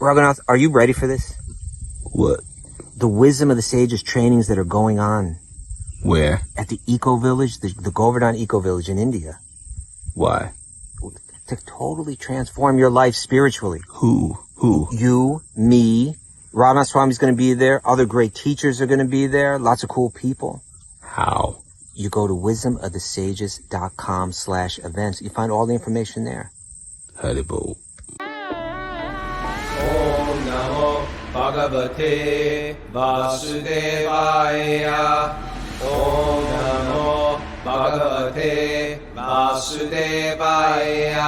Raghunath, are you ready for this? What? The Wisdom of the Sages trainings that are going on. Where? At the Eco Village, the Govardhan Eco Village in India. Why? To totally transform your life spiritually. Who? You, me, Radha Swami's going to be there. Other great teachers are going to be there. Lots of cool people. How? You go to wisdomofthesages.com/events. You find all the information there. Haribo. Om Namo Bhagavate Vasudevaya. Om Namo Bhagavate Vasudevaya.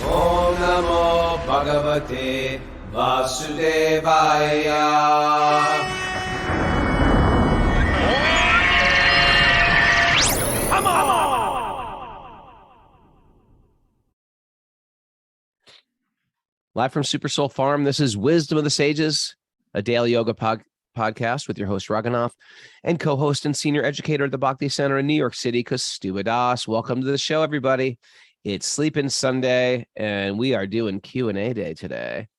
Om Namo Bhagavate Vasudevaya. Live from Super Soul Farm, this is Wisdom of the Sages, a daily yoga podcast with your host, Raghunath, and co-host and senior educator at the Bhakti Center in New York City, Kaustubha Das. Welcome to the show, everybody. It's Sleeping Sunday, and we are doing Q&A day today.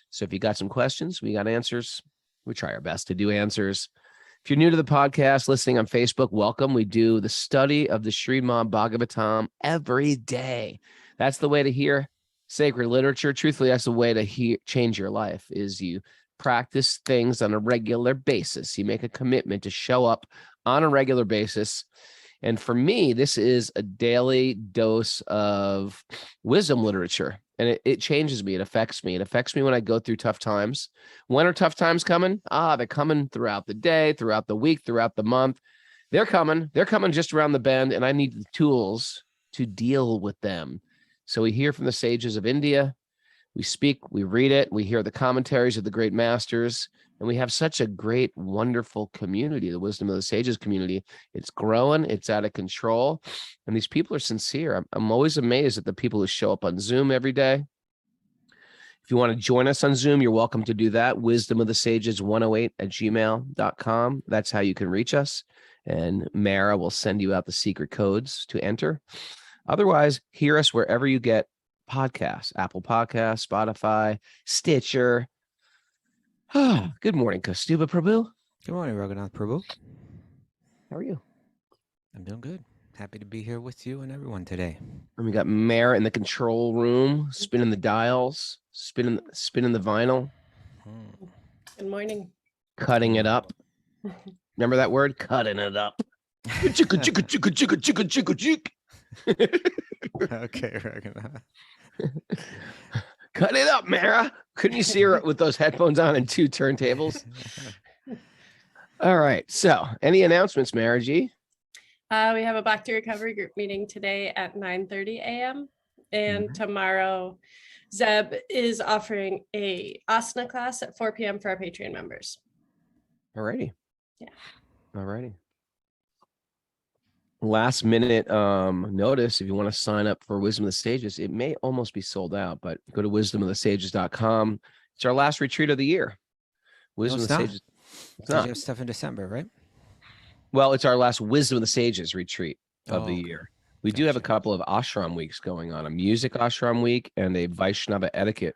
So if you got some questions, we got answers. We try our best to do answers. If you're new to the podcast, listening on Facebook, welcome. We do the study of the Srimad Bhagavatam every day. That's the way to hear sacred literature. Truthfully, that's the way to change your life, is you practice things on a regular basis. You make a commitment to show up on a regular basis. And for me, this is a daily dose of wisdom literature. And it changes me. It affects me. It affects me when I go through tough times. When are tough times coming? They're coming throughout the day, throughout the week, throughout the month. They're coming. They're coming just around the bend, and I need the tools to deal with them. So we hear from the sages of India, we speak, we read it, we hear the commentaries of the great masters, and we have such a great, wonderful community, the Wisdom of the Sages community. It's growing, it's out of control, and these people are sincere. I'm always amazed at the people who show up on Zoom every day. If you want to join us on Zoom, you're welcome to do that. wisdomofthesages108@gmail.com. That's how you can reach us, and Mara will send you out the secret codes to enter. Otherwise, hear us wherever you get podcasts, Apple Podcasts, Spotify, Stitcher. Good morning, Kaustubha Prabhu. Good morning, Raghunath Prabhu. How are you? I'm doing good. Happy to be here with you and everyone today. And we got Mara in the control room, spinning the dials, spinning the vinyl. Good morning. Cutting it up. Remember that word? Cutting it up. Chicka, chicka, chicka, chicka, chicka, chicka, chicka. Okay, Raghunath. Cut it up, Mara. Couldn't you see her with those headphones on and two turntables? All right. So, any announcements, Mara G? We have a Bhakti Recovery Group meeting today at 9:30 a.m. And tomorrow, Zeb is offering a asana class at 4 p.m. for our Patreon members. All righty. Yeah. All righty. Last minute notice, if you want to sign up for Wisdom of the Sages, it may almost be sold out, but go to wisdomofthesages.com. It's our last retreat of the year. Wisdom of the Sages. It's not. You have stuff in December, right? Well, it's our last Wisdom of the Sages retreat of the year. We do have a couple of ashram weeks going on, a music ashram week and a Vaishnava etiquette.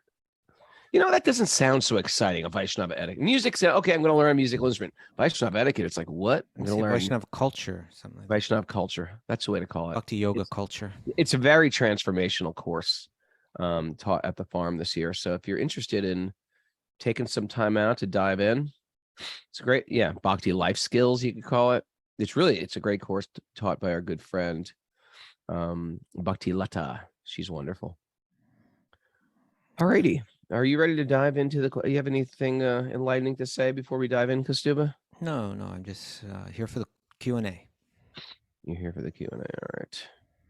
You know, that doesn't sound so exciting, a Vaishnava etiquette. Music, okay, I'm going to learn a musical instrument. Vaishnava etiquette, it's like, what? I'm going to learn Vaishnava culture, something like that. Vaishnava culture. That's the way to call it. Bhakti yoga culture. It's a very transformational course taught at the farm this year. So if you're interested in taking some time out to dive in, it's great. Yeah, Bhakti life skills, you could call it. It's a great course taught by our good friend, Bhakti Lata. She's wonderful. All righty. Are you ready to dive into you have anything enlightening to say before we dive in, Kaustubha? No, I'm just here for the Q&A. You're here for the Q&A.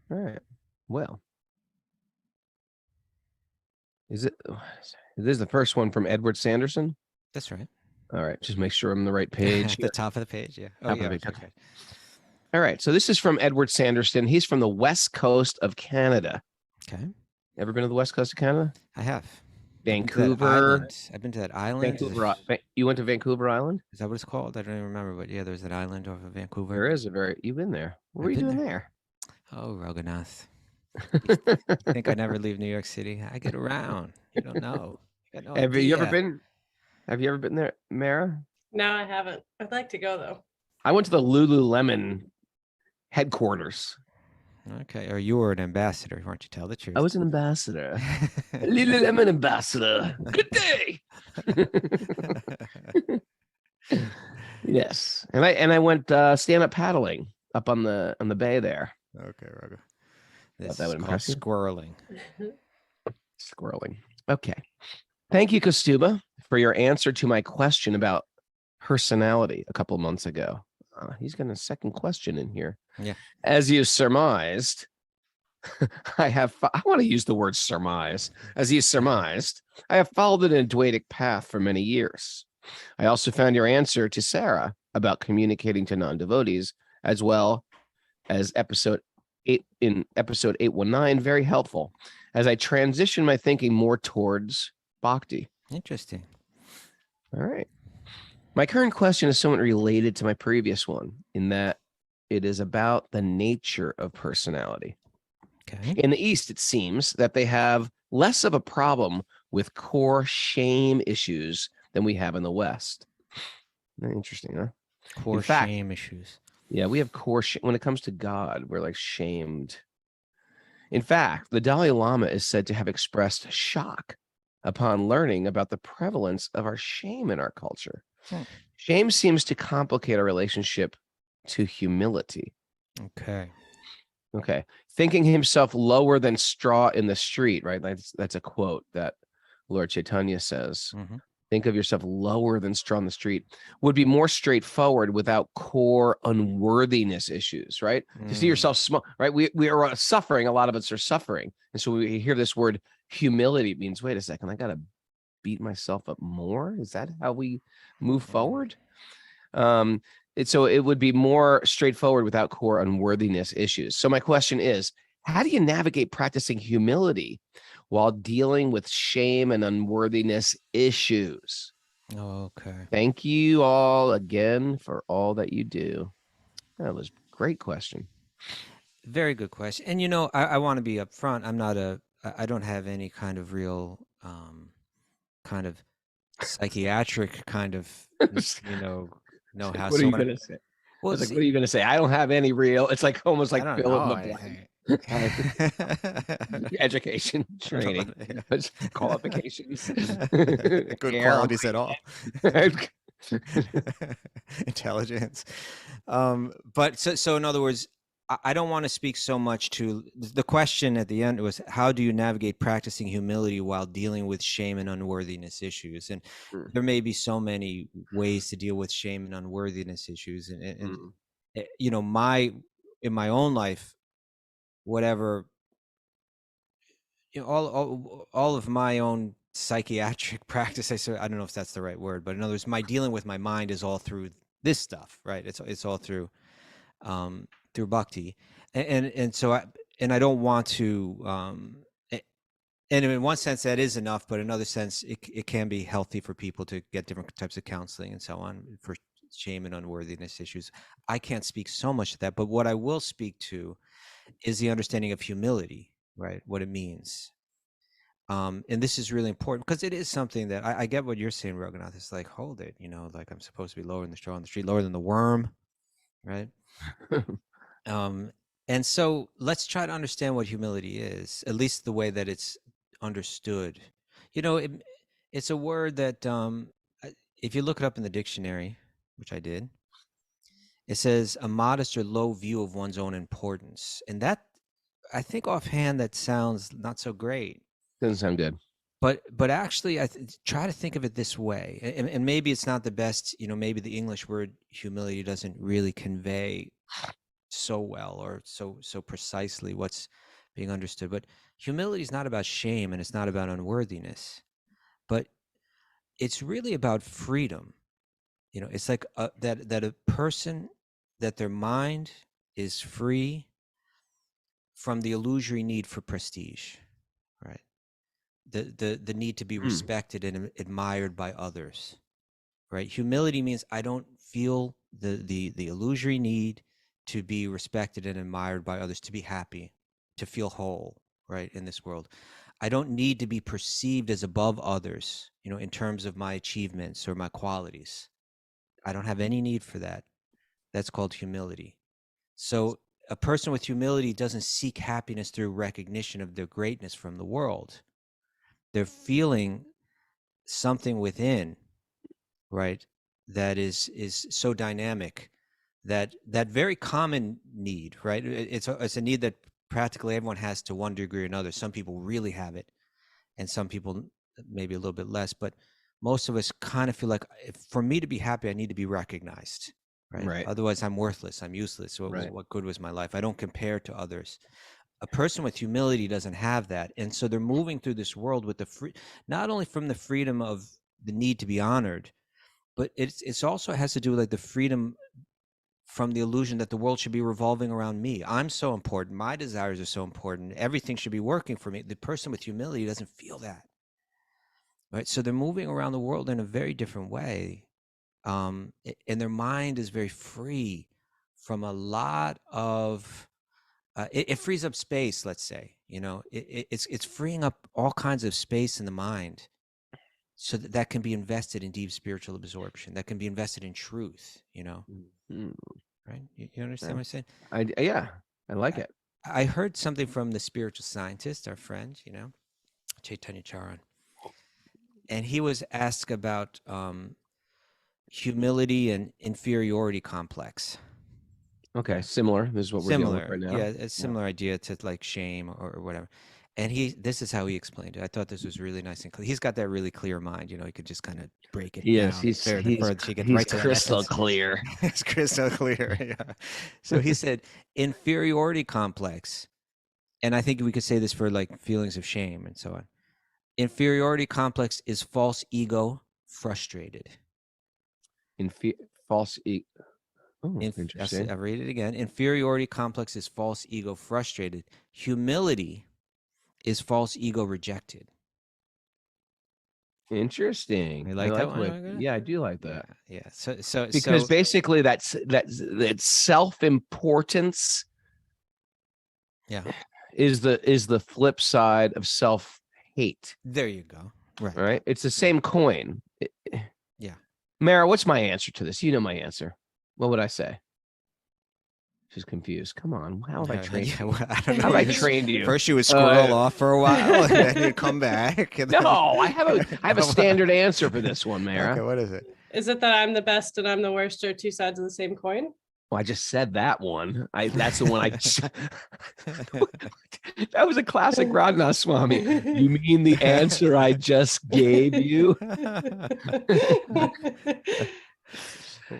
All right. Well, this is the first one from Edward Sanderson? That's right. All right. Just make sure I'm on the right page. At the top of the page, yeah. Top of the page. Okay. All right. So this is from Edward Sanderson. He's from the west coast of Canada. Okay. Ever been to the west coast of Canada? I have. Vancouver. I've been to that island. Vancouver. You went to Vancouver Island? Is that what it's called? I don't even remember, but yeah, there's that island off of Vancouver. There is you've been there. What were you doing there? Oh, Raghunath. I think I never leave New York City. I get around. You don't know. no Have you ever idea. been? Have you ever been there, Mara? No, I haven't. I'd like to go though. I went to the Lululemon headquarters. Okay, or you were an ambassador, why don't you tell the truth? I was an ambassador. Lululemon ambassador. Good day. Yes, and I went stand up paddling up on the bay there. Okay, Rugger. Thought This that is would called impress you. squirreling. Squirreling. Okay. Thank you, Kostuba, for your answer to my question about personality a couple months ago. He's got a second question in here. Yeah. As you surmised, I want to use the word surmise. As you surmised, I have followed an Advaitic path for many years. I also found your answer to Sarah about communicating to non-devotees, as well as episode 819, very helpful as I transition my thinking more towards Bhakti. Interesting. All right. My current question is somewhat related to my previous one in that it is about the nature of personality. Okay. In the East, it seems that they have less of a problem with core shame issues than we have in the West. Interesting, huh? Core In fact, shame issues. Yeah, we have core shame. When it comes to God, we're like shamed. In fact, the Dalai Lama is said to have expressed shock upon learning about the prevalence of our shame in our culture. Shame seems to complicate our relationship to humility. Okay. Thinking himself lower than straw in the street, right? That's a quote that Lord Chaitanya says. Mm-hmm. Think of yourself lower than straw in the street would be more straightforward without core unworthiness issues, right? To see yourself small, right? We are suffering. A lot of us are suffering. And so we hear this word humility, it means, wait a second, I got to beat myself up more. Is that how we move forward? So it would be more straightforward without core unworthiness issues. So my question is, how do you navigate practicing humility while dealing with shame and unworthiness issues? Okay. Thank you all again for all that you do. That was a great question. Very good question. And I want to be upfront. I don't have any kind of real kind of psychiatric kind of know-how. What are you gonna say? Well, What are you gonna say? I don't have any real. It's like almost like I don't fill in know. the blank. Education, training, qualifications, Good qualities at all. Intelligence. But so in other words, I don't want to speak so much to the question at the end was, how do you navigate practicing humility while dealing with shame and unworthiness issues? And there may be so many ways to deal with shame and unworthiness issues. And in my own life, whatever, all of my own psychiatric practice, I don't know if that's the right word, but in other words, my dealing with my mind is all through this stuff, right? It's all through Bhakti, and so I don't want to, and in one sense that is enough, but in another sense it can be healthy for people to get different types of counseling and so on for shame and unworthiness issues. I can't speak so much to that, but what I will speak to is the understanding of humility, right? What it means. And this is really important because it is something that I get what you're saying, Raghunath. It's like, hold it, like I'm supposed to be lower than the straw on the street, lower than the worm, right? And so let's try to understand what humility is, at least the way that it's understood. It's a word that if you look it up in the dictionary, which I did, it says a modest or low view of one's own importance. And that, I think offhand, that sounds not so great. Doesn't sound good. But actually, try to think of it this way. And maybe it's not the best, maybe the English word humility doesn't really convey so well or so precisely what's being understood. But humility is not about shame and it's not about unworthiness, but it's really about freedom. It's like that a person, that their mind is free from the illusory need for prestige, right? The need to be respected and admired by others, right? Humility means I don't feel the illusory need to be respected and admired by others, to be happy, to feel whole, right, in this world. I don't need to be perceived as above others, in terms of my achievements or my qualities. I don't have any need for that. That's called humility. So a person with humility doesn't seek happiness through recognition of their greatness from the world. They're feeling something within, right, that is so dynamic, that very common need, right? It's a need that practically everyone has to one degree or another. Some people really have it, and some people maybe a little bit less, but most of us kind of feel like, for me to be happy, I need to be recognized, right? Otherwise I'm worthless, I'm useless. So what good was my life? I don't compare to others. A person with humility doesn't have that. And so they're moving through this world with not only from the freedom of the need to be honored, but it's also has to do with like the freedom from the illusion that the world should be revolving around me. I'm so important. My desires are so important. Everything should be working for me. The person with humility doesn't feel that, right? So they're moving around the world in a very different way. And their mind is very free from a lot of, it frees up space, let's say, it's freeing up all kinds of space in the mind, so that can be invested in deep spiritual absorption, that can be invested in truth, right? You understand what I'm saying? I like it. I heard something from the spiritual scientist, our friend, Chaitanya Charan, and he was asked about humility and inferiority complex. Okay, similar. This is what we're dealing with right now. Yeah, a similar idea to like shame or whatever. And this is how he explained it. I thought this was really nice and clear. He's got that really clear mind. He could just kind of break it down. He's right crystal clear. It's crystal clear. Yeah. So he said, inferiority complex, and I think we could say this for like feelings of shame and so on. Inferiority complex is false ego frustrated. False ego. Oh, interesting. I'll read it again. Inferiority complex is false ego frustrated. Humility is false ego rejected. Interesting. You like that one? Yeah, I do like that. Yeah. So because basically that's self-importance. Yeah. Is the flip side of self-hate. There you go. Right. It's the same coin. Yeah. Mara, what's my answer to this? You know my answer. What would I say? She's confused. Come on. How have I trained you? Well, I don't know. How have I trained you? First you would scroll off for a while, and then you'd come back. No, I have a standard answer for this one, Mara. Okay, what is it? Is it that I'm the best and I'm the worst, or two sides of the same coin? Well, I just said that one. That's the one that was a classic Radhanath Swami. You mean the answer I just gave you?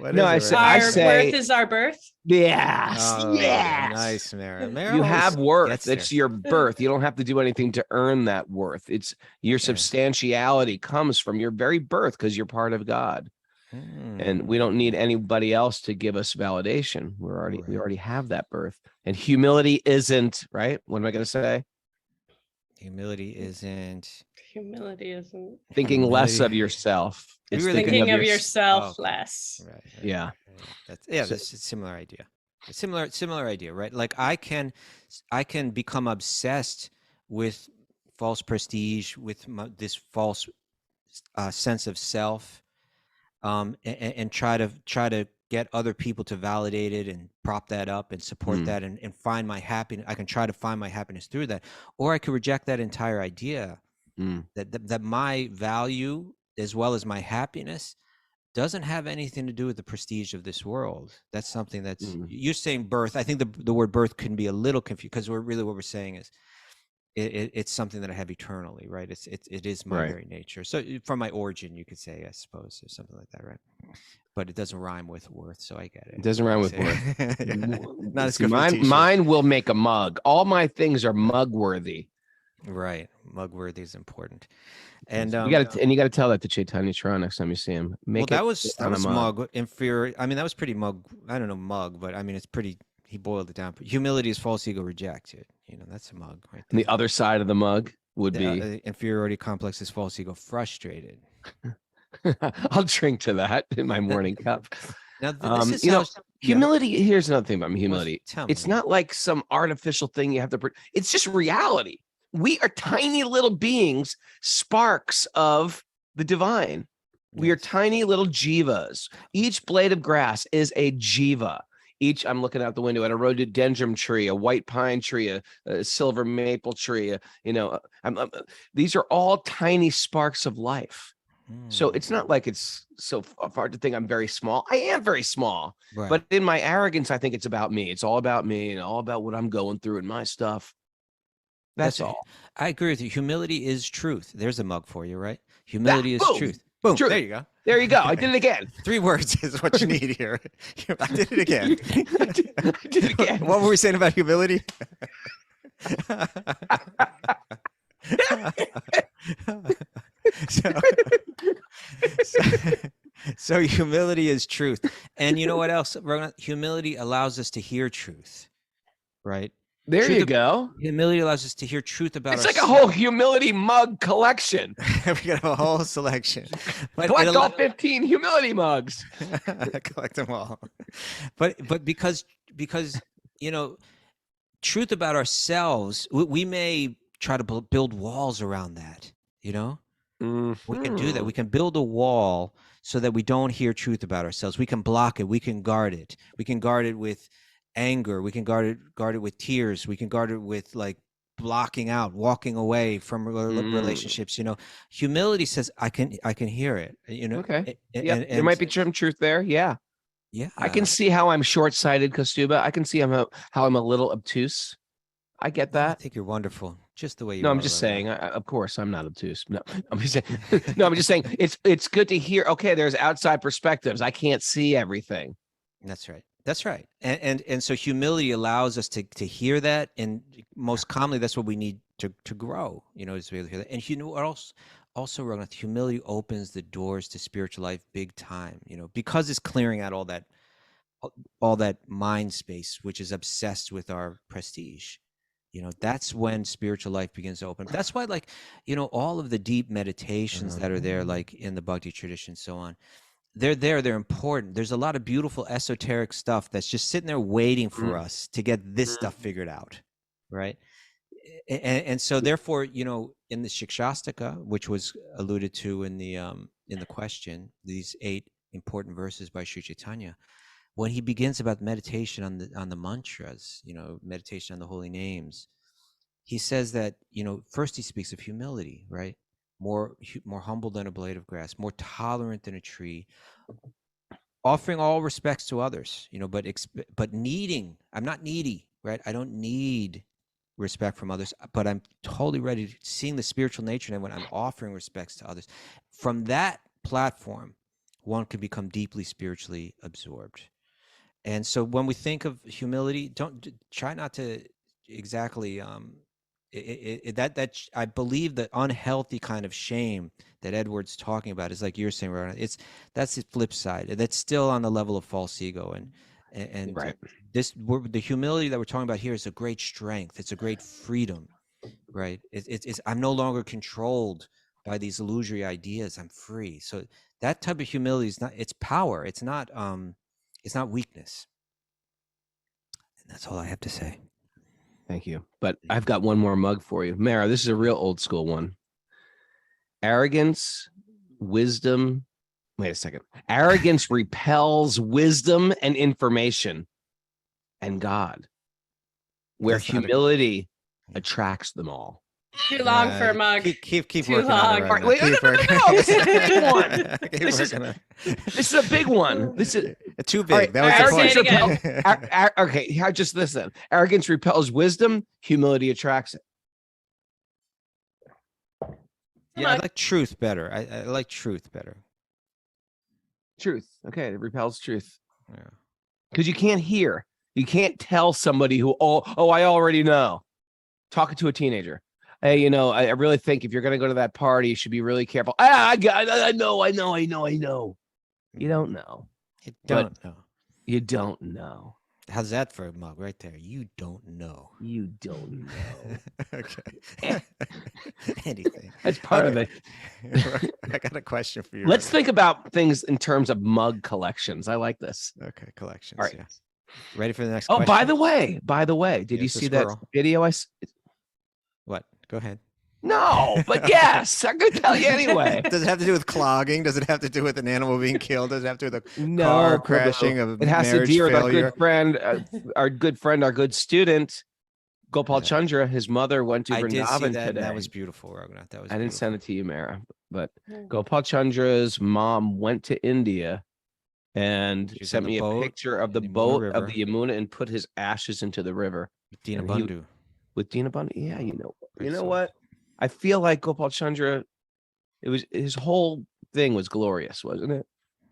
I say worth is our birth. Yes. Oh, yes. Nice, Mara. You have worth. It's your birth. You don't have to do anything to earn that worth. It's your substantiality comes from your very birth because you're part of God. And we don't need anybody else to give us validation. We already have that birth. And humility isn't, right? What am I going to say? Humility isn't thinking less of yourself. It's thinking of yourself less. Right. Yeah. That's a similar idea. A similar idea, right? Like I can become obsessed with false prestige, with this false sense of self, and try to get other people to validate it and prop that up and support that and find my happiness. I can try to find my happiness through that, or I could reject that entire idea that my value as well as my happiness doesn't have anything to do with the prestige of this world. That's something that's you're saying birth. I think the word birth can be a little confused because what we're saying is it's something that I have eternally, right? It is my very nature. So from my origin, you could say, I suppose, or something like that, right? But it doesn't rhyme with worth, so I get it. It doesn't rhyme with worth. Not as good. Mine will make a mug. All my things are mug worthy. Right, mug worthy is important, and you got to tell that to Chaitanya Charan next time you see him. That was mug inferior. I mean, that was pretty mug. I don't know mug, but I mean, it's pretty. He boiled it down. Humility is false ego rejected. That's a mug, right? And the other side of the mug would be inferiority complex is false ego frustrated. I'll drink to that in my morning cup. Now, this is humility. Here's another thing about humility. It's not like some artificial thing you have to. It's just reality. we are tiny little beings, sparks of the divine. We are tiny little jivas. Each blade of grass is a jiva. I'm looking out the window at a rhododendron tree, a white pine tree, a silver maple tree. These are all tiny sparks of life. So it's not like it's so hard to think I'm very small. I am very small, Right. but in my arrogance, I think it's about me. It's all about me and all about what I'm going through and my stuff. That's all. I agree with you. Humility is truth. There's a mug for you, right? Humility is boom. truth. Boom. Truth. There you go. There you go. I did it again. 3 words is what you need here. I did it again. I did it again. What were we saying about humility? So humility is truth. And you know what else? Humility allows us to hear truth, right? There you go. Humility allows us to hear truth about It's like a whole humility mug collection. We got a whole selection. But Collect all 15 humility mugs. collect them all. But because truth about ourselves, we may try to build walls around that. We can do that. We can build a wall so that we don't hear truth about ourselves. We can block it. We can guard it. We can guard it with anger. We can guard it with tears. We can guard it with like blocking out, walking away from relationships. Humility says, I can hear it. Okay. And there might be some truth there. Yeah. Yeah. I can see how I'm short-sighted, Kostuba. I can see how I'm a little obtuse. I get that. I think you're wonderful, just the way you are. No, I'm just saying. Of course, I'm not obtuse. No, I'm just saying. No, I'm just saying. It's good to hear. Okay, there's outside perspectives. I can't see everything. That's right. That's right. And so humility allows us to hear that, and most commonly, that's what we need to grow. Is to be able to hear that. And what else? Also, Raghunath, humility opens the doors to spiritual life big time. Because it's clearing out all that mind space, which is obsessed with our prestige. That's when spiritual life begins to open. That's why, all of the deep meditations that are there, like in the Bhakti tradition, so on, they're important. There's a lot of beautiful esoteric stuff that's just sitting there waiting for us to get this stuff figured out, right? And so therefore, in the Shikshashtaka, which was alluded to in the question, these 8 important verses by Sri Chaitanya, when he begins about meditation on the mantras, meditation on the holy names, he says that, first he speaks of humility, right? More humble than a blade of grass, more tolerant than a tree, offering all respects to others, but needing. I'm not needy, right? I don't need respect from others, but I'm totally ready to seeing the spiritual nature, and when I'm offering respects to others, from that platform, one can become deeply spiritually absorbed. And so when we think of humility, don't try not to exactly that I believe the unhealthy kind of shame that Edward's talking about is like you're saying, Raghunath, that's the flip side. That's still on the level of false ego, and right. The humility that we're talking about here is a great strength. It's a great freedom, right? It's I'm no longer controlled by these illusory ideas. I'm free. So that type of humility is not. It's power. It's not weakness. And that's all I have to say. Thank you. But I've got one more mug for you. Mara, this is a real old school one. Arrogance, wisdom. Wait a second. Arrogance repels wisdom and information and God, where humility attracts them all. Too long for a mug. Keep Too working long. on it. Wait, no. This is a big one. This This is a big one. This is too big. Right, That was the arrogance point. okay, just listen. Arrogance repels wisdom. Humility attracts it. Yeah, I like truth better. I like truth better. Truth. Okay, it repels truth. Yeah. Because you can't hear. You can't tell somebody who, I already know. Talking to a teenager. Hey, I really think if you're going to go to that party, you should be really careful. I know. You don't know. You don't know. You don't know. How's that for a mug right there? You don't know. You don't know. Okay. Anything. That's part of it. I got a question for you. Let's think about things in terms of mug collections. I like this. Okay, collections. All right. Yeah. Ready for the next Oh, question? by the way, did you Here's the see that squirrel. video? What? Go ahead. No, but yes, I could tell you anyway. Does it have to do with clogging? Does it have to do with an animal being killed? Does it have to do with a No, car Prabhu. crashing? Of It has to marriage do with failure? our good friend, our good student, Gopal Chandra. His mother went to I did see Vrindavan that. today. And that was beautiful, Raghunath. That was. I didn't send it to you, Mara, but Mm. Gopal Chandra's mom went to India and She was sent on the me a boat picture of the in the Yamuna boat of River. the Yamuna and put his ashes into the river. With Dina And he- Bandhu. With Dina Bandhu. Yeah, you know Great soul. what? I feel like Gopal Chandra, his whole thing was glorious, wasn't it?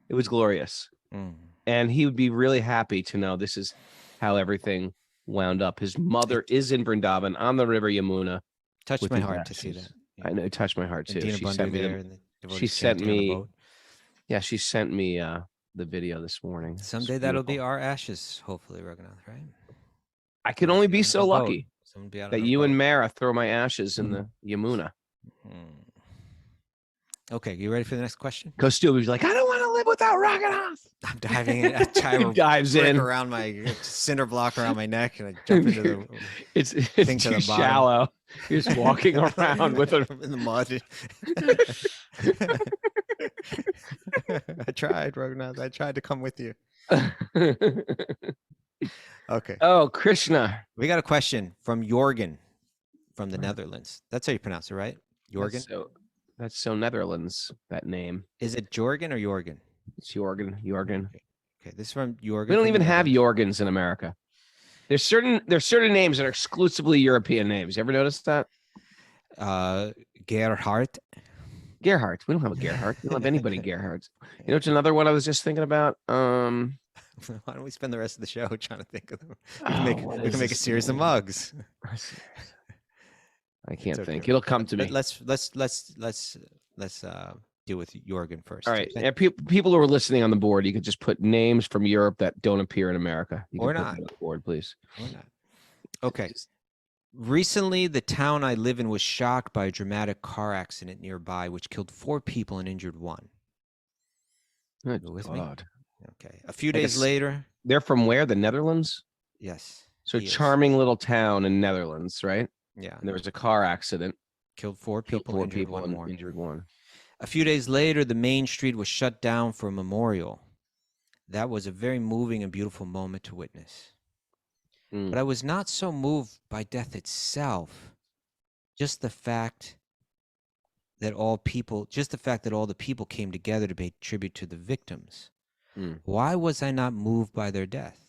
It was glorious. Mm. And he would be really happy to know this is how everything wound up. His mother is in Vrindavan on the river Yamuna. Touched with my his heart to see ashes. that. I know it touched my heart And too. Dina She Bandhu sent me there. the, And the she devotees sent chanting on the me boat. yeah, she sent me the video this morning. It's Someday that'll be beautiful. our ashes, hopefully, Raghunath, right? I can only be On so a boat. lucky Someone be out that on a you and boat. Mara throw my ashes in the Yamuna. Hmm. Okay, you ready for the next question? Because Stu was like, I don't want to live without Raghunath. I'm diving in. I tie He a dives brick in. around my cinder block around my neck, and I jump into the It's thing to too the bottom. shallow. You're just walking around with a in the mud. I tried, Raghunath. I tried to come with you. Okay. Oh, Krishna. We got a question from Jorgen from the Netherlands. That's how you pronounce it, right? Jorgen? That's so Netherlands, that name. Is it Jorgen or Jorgen? It's Jorgen. Okay, this is from Jorgen. We don't from even the have Netherlands. Jorgens in America. There's certain names that are exclusively European names. You ever notice that? Gerhard. Gerhardt. We don't have a Gerhardt. We don't have anybody Gerhardt. You know, it's another one I was just thinking about. Why don't we spend the rest of the show trying to think of them? We can make, what we is can make a this series of name? mugs. I can't It's think. okay. It'll come to me. Let's deal with Jorgen first. All right. Okay? And people who are listening on the board, you could just put names from Europe that don't appear in America. You Or can put not. them on the board, please. Or not. Okay. Recently, the town I live in was shocked by a dramatic car accident nearby, which killed 4 people and injured 1. Good You with me? God. Okay. A few Like days later, They're from where? The Netherlands? yes. So he is. charming little town in Netherlands, right? Yeah. And there was a car accident. Killed 4 Killed people, 4 injured people 1 and more. injured 1. A few days later, the main street was shut down for a memorial. That was a very moving and beautiful moment to witness. Mm. But I was not so moved by death itself, just the fact that all the people came together to pay tribute to the victims. Mm. Why was I not moved by their death?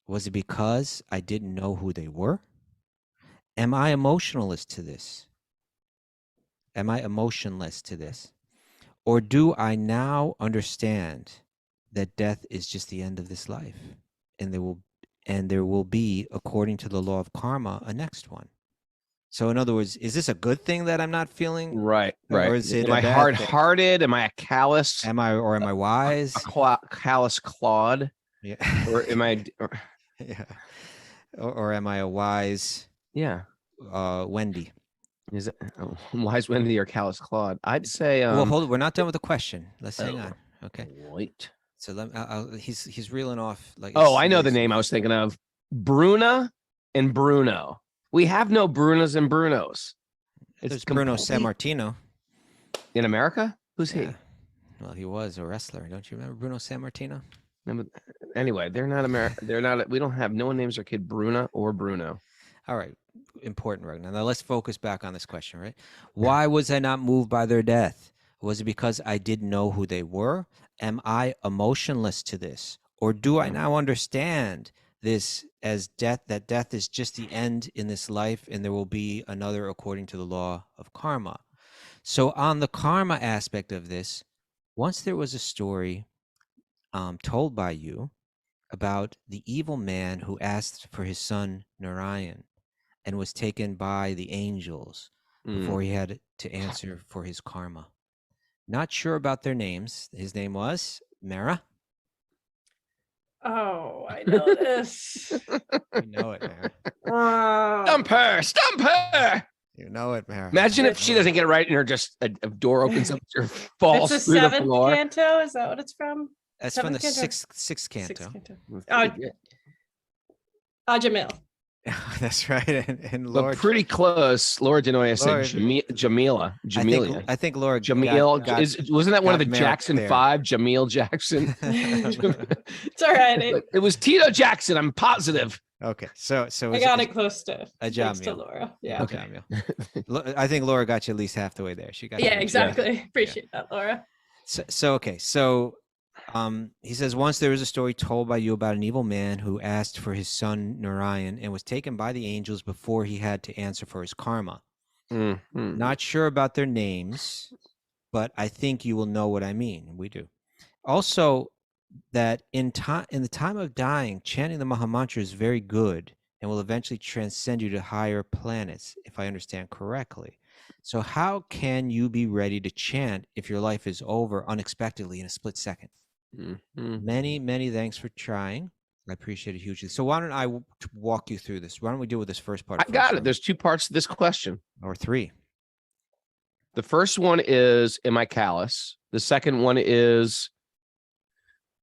Was it because I didn't know who they were? Am I emotionless to this? Or do I now understand that death is just the end of this life, and there will be, according to the law of karma, a next one? So in other words, is this a good thing that I'm not feeling? Right. Or is it Am a I bad thing? hard-hearted? Am I a callous? Am I wise? Callous clod? Yeah. Or am I? Yeah. Or am I a wise Yeah. Wendy? Is it wise Wendy or callous clod? I'd say. Well, hold it. We're not done with the question. Let's hang oh, on. Okay. Wait. So he's reeling off like. Oh, I know the name I was thinking of. Bruna and Bruno. We have no Brunas and Brunos. There's Bruno complete- Sammartino. in America. Who's he? Yeah. Well, he was a wrestler. Don't you remember Bruno Sammartino? Anyway, they're not American. They're not. We don't have. No one names their kid Bruna or Bruno. All right. Important, right? Now let's focus back on this question, right? Why was I not moved by their death? Was it because I didn't know who they were? Am I emotionless to this? Or do I now understand this as death, that death is just the end in this life and there will be another according to the law of karma? So on the karma aspect of this, once there was a story told by you about the evil man who asked for his son Narayan and was taken by the angels before he had to answer for his karma. Not sure about their names. His name was Mara. Oh, I know this. You know it, Mara. Stump her! Stump her! You know it, Mara. Imagine if she doesn't get it right and her just a door opens up, her falls It's a through the seventh floor. canto. Is that what it's from? That's from the seventh canto? sixth canto. Sixth canto. That's Oh, pretty good. Ajamil. That's right. And But Lord, pretty close. Laura Denoya said Lord- Jamila. Jamelia. I think Laura Jamil. Wasn't that one of the got married Jackson there. 5? Jamil Jackson. It's all right. It was Tito Jackson. I'm positive. Okay, so I got it close to a next to Jamil. Laura. Yeah. Okay. I think Laura got you at least half the way there. She got you. Yeah, exactly. Appreciate that, Laura. So he says, once there was a story told by you about an evil man who asked for his son Narayan and was taken by the angels before he had to answer for his karma. Mm-hmm. Not sure about their names, but I think you will know what I mean. We do. Also, that in the time of dying, chanting the Mahamantra is very good and will eventually transcend you to higher planets, if I understand correctly. So how can you be ready to chant if your life is over unexpectedly in a split second? Mm-hmm. Many thanks for trying. I appreciate it hugely. So why don't I walk you through this? Why don't we deal with this first part? I got it. There's 2 parts to this question. Or 3. The first one is, am I callous? The second one is,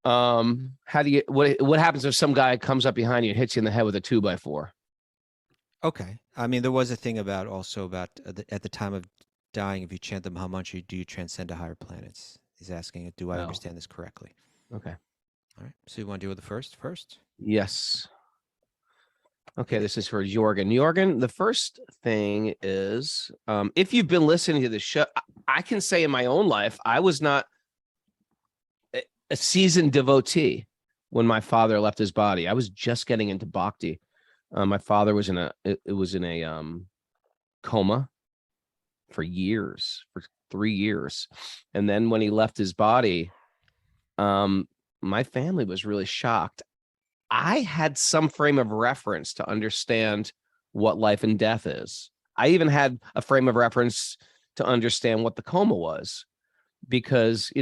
how do you, what happens if some guy comes up behind you and hits you in the head with a 2x4? Okay. I mean, there was a thing about at the time of dying, if you chant the Mahamantra, do you transcend to higher planets? He's asking, do I understand this correctly? Okay. All right. So you want to deal with the first? Yes. Okay, this is for Jorgen. Jorgen, the first thing is, if you've been listening to the show, I can say in my own life, I was not a seasoned devotee when my father left his body. I was just getting into Bhakti. My father was in a coma for years, for 3 years. And then when he left his body, my family was really shocked. I had some frame of reference to understand what life and death is. I even had a frame of reference to understand what the coma was, because,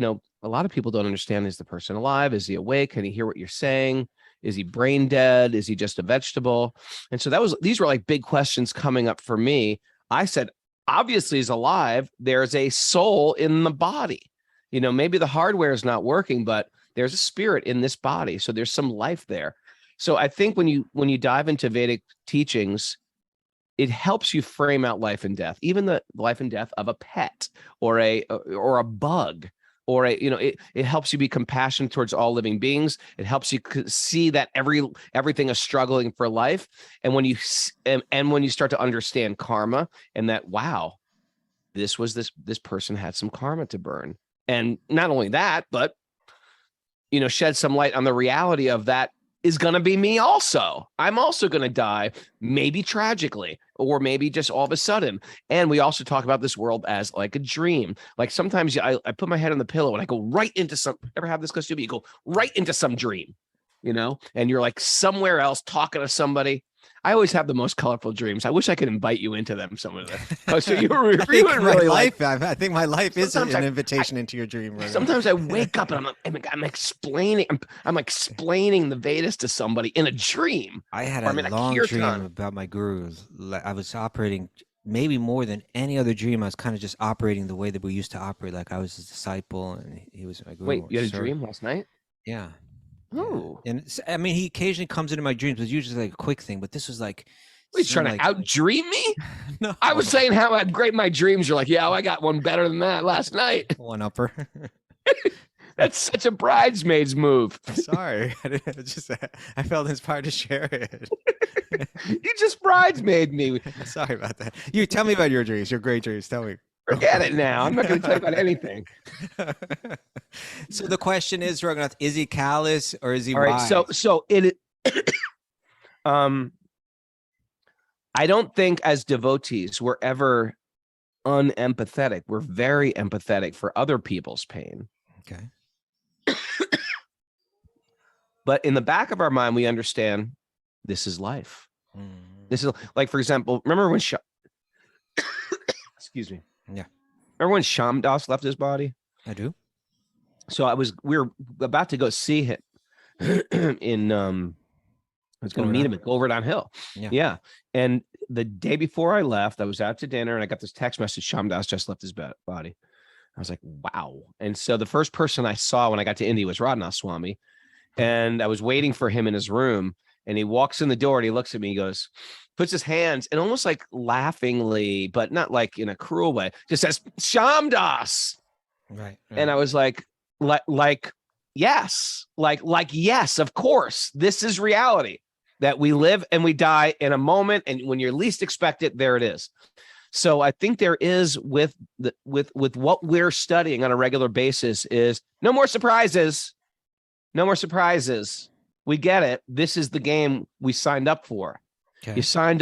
a lot of people don't understand, is the person alive? Is he awake? Can he hear what you're saying? Is he brain dead? Is he just a vegetable? And so these were like big questions coming up for me. I said, obviously he's alive. There's a soul in the body. Maybe the hardware is not working, but there's a spirit in this body. So there's some life there. So I think when you dive into Vedic teachings, it helps you frame out life and death, even the life and death of a pet or a bug, or it helps you be compassionate towards all living beings. It helps you see that everything is struggling for life. And when you start to understand karma, and that, wow, this person had some karma to burn. And not only that, but shed some light on the reality of that is going to be me also. I'm also going to die, maybe tragically, or maybe just all of a sudden. And we also talk about this world as like a dream. Like sometimes I put my head on the pillow and I go right into some, ever have this close to me? You go right into some dream, and you're like somewhere else talking to somebody. I always have the most colorful dreams. I wish I could invite you into them, some of them. Oh, so you would really like. I think my life is an invitation into your dream. Right? Sometimes I wake up and I'm explaining the Vedas to somebody in a dream. I had a long dream about my gurus. I was operating maybe more than any other dream. I was kind of just operating the way that we used to operate. Like I was his disciple and he was my guru. Wait, you had a dream last night? Yeah. Oh, and I mean, he occasionally comes into my dreams, but it's usually like a quick thing. But this was like, are you trying to out-dream me? No, I was saying how great my dreams. You're like, yeah, I got one better than that last night. One upper. That's such a bridesmaid's move. Sorry, I felt inspired to share it. You just bridesmaid me. Sorry about that. You tell me about your dreams. Your great dreams. Tell me. Forget it now. I'm not going to tell you about anything. So the question is, Raghunath, is he callous or is he wise? All right. So it. I don't think as devotees we're ever unempathetic. We're very empathetic for other people's pain. Okay. But in the back of our mind, we understand this is life. This is like, for example, remember when excuse me. Yeah. Remember when Sham Das left his body? I do. So we were about to go see him in I was going to meet him at Govardhan Hill. Yeah. And the day before I left, I was out to dinner and I got this text message, Sham Das just left his body. I was like, wow. And so the first person I saw when I got to India was Radhanath Swami. And I was waiting for him in his room. And he walks in the door and he looks at me, he goes, puts his hands and almost like laughingly, but not like in a cruel way, just says, Shamdas. Right. And I was like, yes, yes, of course, this is reality, that we live and we die in a moment. And when you're least expect it, there it is. So I think there is with what we're studying on a regular basis is no more surprises. No more surprises. We get it. This is the game we signed up for. Okay. You signed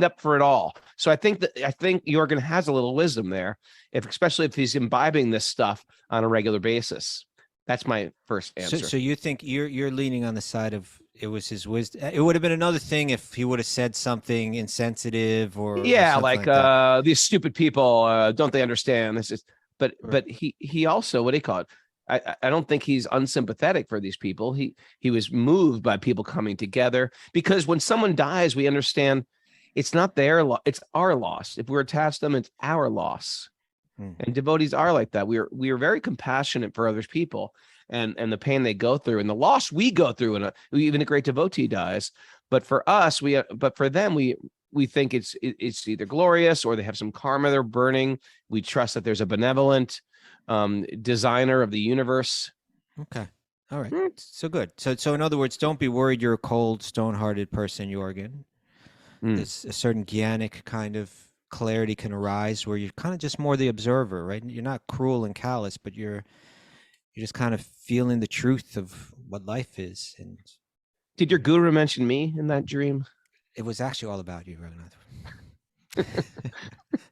up for it all. So I think Jorgen has a little wisdom there, especially if he's imbibing this stuff on a regular basis. That's my first answer. So you think you're leaning on the side of it was his wisdom. It would have been another thing if he would have said something insensitive or like these stupid people, don't they understand this is, but he also, what do you call it? I don't think he's unsympathetic for these people. He was moved by people coming together, because when someone dies, we understand it's not their loss, it's our loss. If we're attached to them, it's our loss. And devotees are like that. We are very compassionate for other people and the pain they go through and the loss we go through. And even a great devotee dies. But for us, but for them, we think it's either glorious or they have some karma they're burning. We trust that there's a benevolent designer of the universe. Okay. All right. So good. So in other words, don't be worried you're a cold, stone-hearted person, Jorgen. There's a certain Gyanik kind of clarity can arise where you're kind of just more the observer, right? You're not cruel and callous, but you're just kind of feeling the truth of what life is. And did your guru mention me in that dream? It was actually all about you, Raghunath.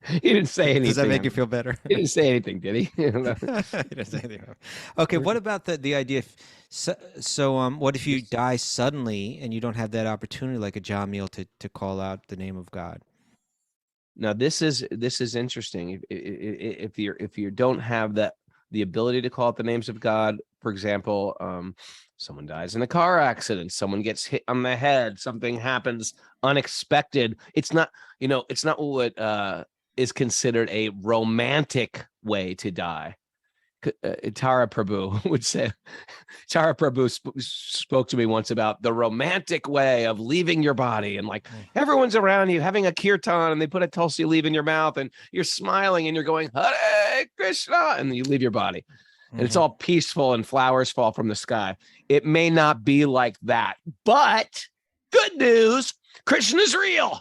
He didn't say anything. Does that make you feel better? He didn't say anything, did he? He didn't say anything. Okay, what about the idea? So what if you die suddenly and you don't have that opportunity, like a Jamil, to call out the name of God? Now this is interesting. If you don't have the ability to call out the names of God, for example, someone dies in a car accident, someone gets hit on the head, something happens unexpected. It's not what is considered a romantic way to die. Tara Prabhu would say, Tara Prabhu spoke to me once about the romantic way of leaving your body, and like everyone's around you having a kirtan and they put a tulsi leaf in your mouth and you're smiling and you're going Hare Krishna, and then you leave your body and it's all peaceful and flowers fall from the sky. It may not be like that, but good news, Krishna is real.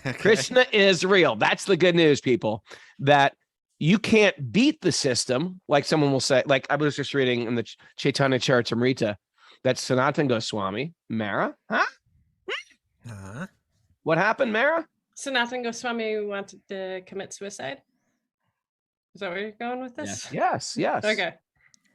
Okay. Krishna is real. That's the good news, people, that you can't beat the system. Like someone will say, like I was just reading in the Chaitanya Charitamrita that Sanatana Goswami, Mara, what happened, Mara? Sanatana Goswami wanted to commit suicide. Is that where you're going with this? Yes. Okay.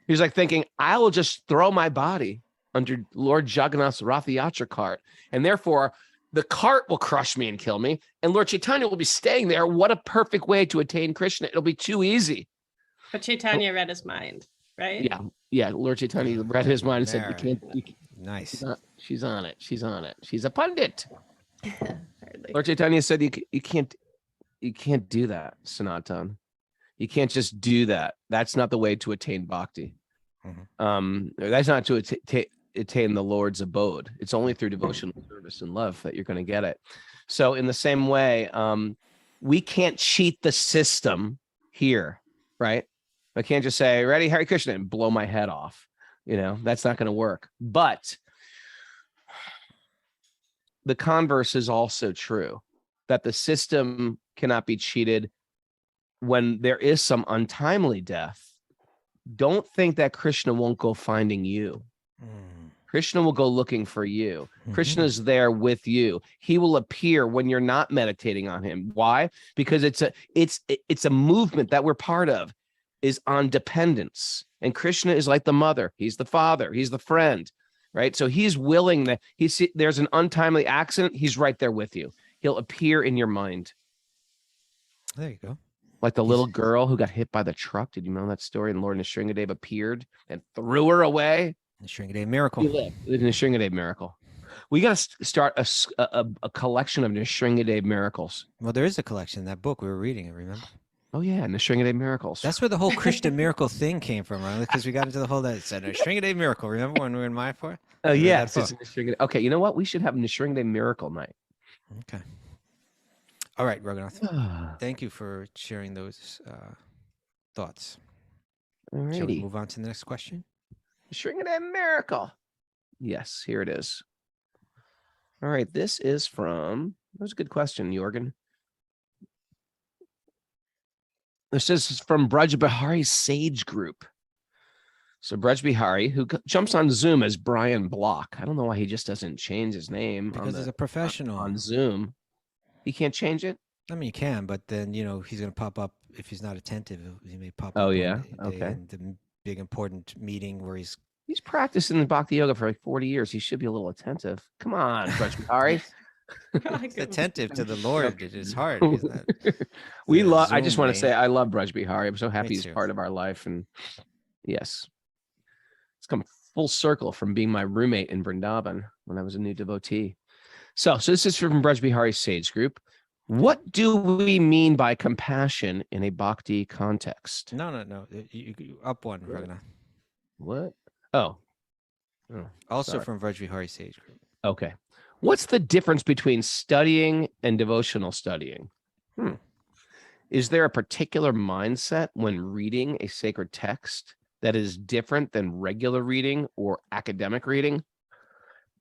He was like thinking, I will just throw my body under Lord Jagannath's Rath Yatra cart, and therefore the cart will crush me and kill me, and Lord Chaitanya will be staying there. What a perfect way to attain Krishna. It'll be too easy. But Chaitanya read his mind, right? Yeah. Lord Chaitanya read his mind and said, you can't. Nice. She's on it. She's a pundit. Lord Chaitanya said, you can't do that, Sanatan. You can't just do that. That's not the way to attain bhakti. That's not to attain the Lord's abode. It's only through devotional service and love that you're going to get it. So in the same way, we can't cheat the system here, right? I can't just say, ready, Hare Krishna, and blow my head off. That's not going to work. But the converse is also true, that the system cannot be cheated when there is some untimely death. Don't think that Krishna won't go finding you. Krishna will go looking for you. Krishna is there with you. He will appear when you're not meditating on him. Why? Because it's a movement that we're part of, is on dependence. And Krishna is like the mother. He's the father. He's the friend, right? So he's willing that there's an untimely accident. He's right there with you. He'll appear in your mind. There you go. Like the little girl who got hit by the truck. Did you know that story? And Lord Nrsingadev appeared and threw her away. The Nrsingadev miracle. The Nrsingadev miracle. We got to start a collection of Nrsingadev miracles. Well, there is a collection. That book we were reading it. Remember? Oh yeah, and the Shringaday Miracles. That's where the whole Christian miracle thing came from, right? Because we got into the whole that said Shringaday Miracle. Remember when we were in Mayapur? Oh We read yeah, that book. okay. You know what? We should have a Shringaday Miracle night. Okay. All right, Raghunath. Thank you for sharing those thoughts. Shall we Alrighty, move on to the next question? Shringaday Miracle. Yes, here it is. All right, this is from. That was a good question, Jorgen. This is from Braj Bihari's Sage Group. So Braj Bihari, who jumps on Zoom as Brian Block. I don't know why he just doesn't change his name Because he's a professional. on Zoom. He can't change it? I mean, you can, but then, he's going to pop up. If he's not attentive, he may pop up. Oh, one yeah? day Okay. in the big important meeting where he's practicing the Bhakti Yoga for like 40 years. He should be a little attentive. Come on, Braj Bihari. attentive to the Lord at his heart. Isn't that? We the love. I just Zoom want to say name. I love Braj Bihari. I'm so happy Me he's too. part of our life, and yes, it's come full circle from being my roommate in Vrindavan when I was a new devotee. So this is from Braj Bihari's Sage Group. What do we mean by compassion in a bhakti context? No. You up one, Raghunath. What? Oh, Also sorry. from Vajrihari Sage Group. Okay. What's the difference between studying and devotional studying? Is there a particular mindset when reading a sacred text that is different than regular reading or academic reading?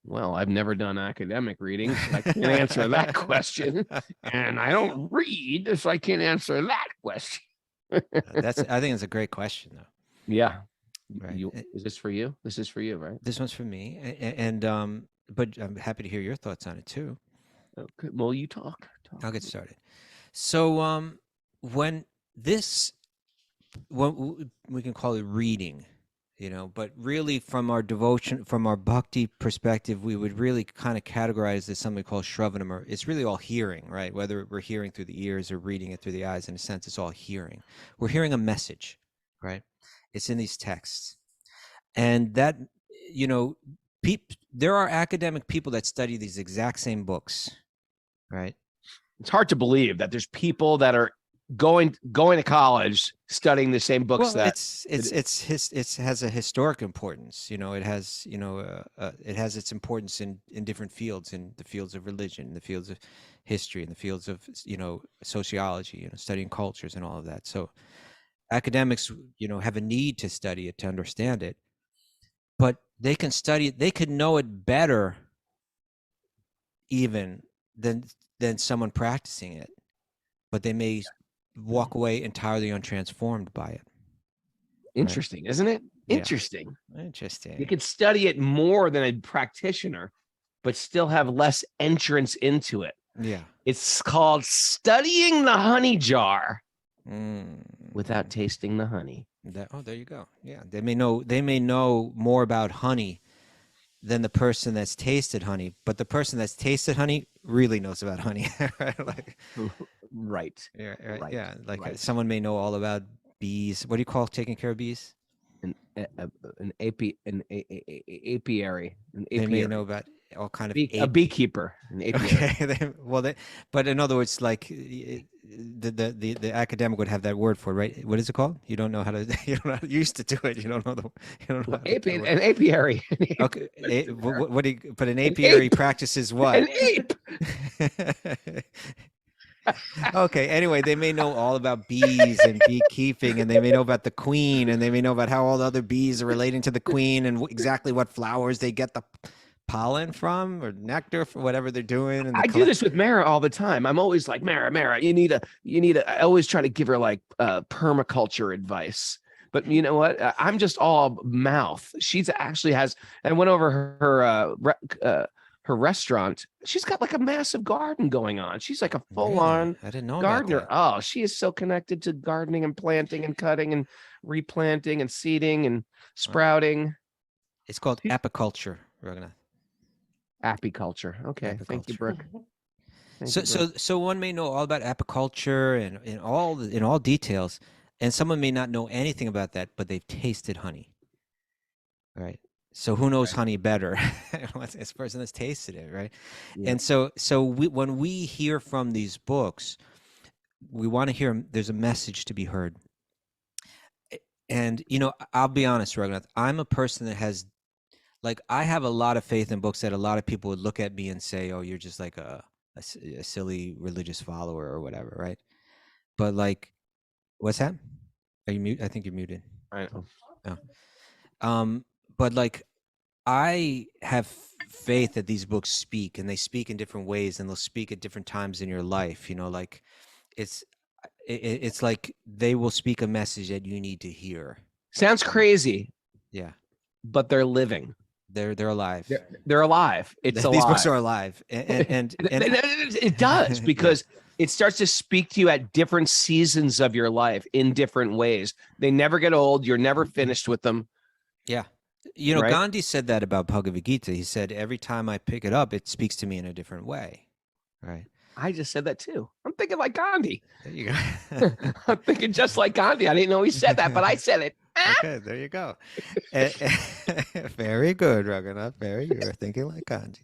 Well, I've never done academic reading, so I can't answer that question. And I don't read, so I can't answer that question. I think it's a great question, though. Yeah. Right. Is this for you? This is for you, right? This one's for me, and but I'm happy to hear your thoughts on it too. Okay. Well, you talk. I'll get started. So, when we can call it reading, but really from our devotion, from our bhakti perspective, we would really kind of categorize this something called shravanam, or it's really all hearing, right? Whether we're hearing through the ears or reading it through the eyes, in a sense, it's all hearing. We're hearing a message, right? It's in these texts. And that, there are academic people that study these exact same books, right? It's hard to believe that there's people that are going to college studying the same books. Well, it has a historic importance. It has its importance in different fields, in the fields of religion, in the fields of history, in the fields of sociology, studying cultures and all of that. So academics, have a need to study it, to understand it, but they can study it, they could know it better even than someone practicing it, but they may walk away entirely untransformed by it. Interesting, right? Isn't it? Interesting. You could study it more than a practitioner, but still have less entrance into it. Yeah. It's called studying the honey jar without tasting the honey. There you go. Yeah. They may know more about honey than the person that's tasted honey, but the person that's tasted honey really knows about honey. Right. Right. Yeah. Like someone may know all about bees. What do you call taking care of bees? An apiary. They may know about all kind of a beekeeper. An apiary. Okay. But in other words, like the academic would have that word for it, right? What is it called? You don't know how to. You used to do it. You don't know an apiary. Okay. But an apiary practices what? An ape. Okay. Anyway, they may know all about bees and beekeeping, and they may know about the queen, and they may know about how all the other bees are relating to the queen, and exactly what flowers they get the pollen from, or nectar, for whatever they're doing. And I do this with Mara all the time. I'm always like, Mara, you need a. I always try to give her like permaculture advice. But you know what? I'm just all mouth. She's actually has. I went over her restaurant. She's got like a massive garden going on. She's like a full-on I didn't know gardener. about that. Oh, she is so connected to gardening and planting and cutting and replanting and seeding and sprouting. It's called apiculture, Raghunath. Apiculture. Okay. Thank you, Brooke. So one may know all about apiculture and in all details, and someone may not know anything about that, but they've tasted honey. Right. So who knows honey better? It's the person that's tasted it, right? Yeah. And so when we hear from these books, we want to hear. There's a message to be heard. And I'll be honest, Raghunath, I'm a person that has, like, I have a lot of faith in books that a lot of people would look at me and say, "Oh, you're just like a silly religious follower or whatever," right? But like, what's that? Are you mute? I think you're muted. I know. But like, I have faith that these books speak, and they speak in different ways, and they'll speak at different times in your life. Like it's like they will speak a message that you need to hear. Sounds crazy, Yeah, but they're living. they're alive. They're alive. It's alive. These books are alive, and it does, because it starts to speak to you at different seasons of your life in different ways. They never get old. You're never finished with them. yeah. Right? Gandhi said that about Bhagavad Gita. He said, every time I pick it up, it speaks to me in a different way. Right. I just said that too. I'm thinking like Gandhi. There you go. I'm thinking just like Gandhi. I didn't know he said that, but I said it. Okay, there you go. Very good, Raghunath. Very good. You're thinking like Gandhi.